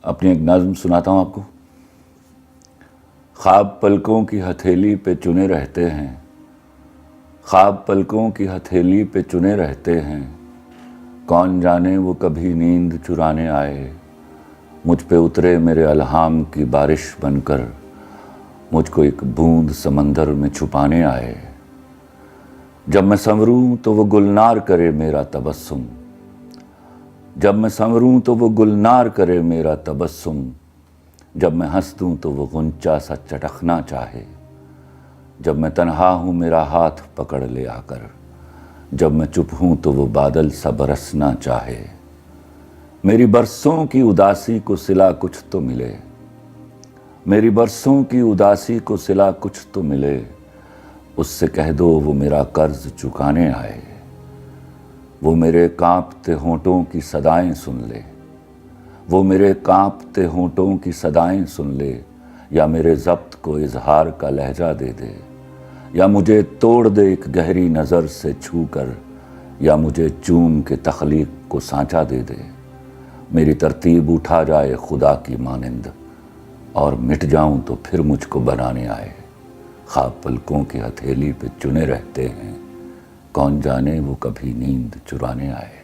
अपनी एक नज़्म सुनाता हूँ आपको। ख्वाब पलकों की हथेली पे चुने रहते हैं, ख्वाब पलकों की हथेली पे चुने रहते हैं। कौन जाने वो कभी नींद चुराने आए, मुझ पे उतरे मेरे अल्हाम की बारिश बनकर, मुझको एक बूंद समंदर में छुपाने आए। जब मैं संवरूं तो वो गुलनार करे मेरा तबस्सुम, जब मैं संवरूं तो वो गुलनार करे मेरा तबस्सुम। जब मैं हंस दूं तो वो गुंचा सा चटकना चाहे, जब मैं तन्हा हूँ मेरा हाथ पकड़ ले आकर, जब मैं चुप हूँ तो वो बादल सा बरसना चाहे। मेरी बरसों की उदासी को सिला कुछ तो मिले, मेरी बरसों की उदासी को सिला कुछ तो मिले। उससे कह दो वो मेरा कर्ज चुकाने आए, वो मेरे कांपते होंठों की सदाएं सुन ले, वो मेरे कांपते होंठों की सदाएं सुन ले। या मेरे ज़ब्त को इजहार का लहजा दे दे, या मुझे तोड़ दे एक गहरी नज़र से छू कर, या मुझे चूम के तख्लीक को सांचा दे दे। मेरी तरतीब उठा जाए खुदा की मानिंद, और मिट जाऊं तो फिर मुझको बनाने आए। ख्वाब पलकों की हथेली पे चुने रहते हैं, कौन जाने वो कभी नींद चुराने आए।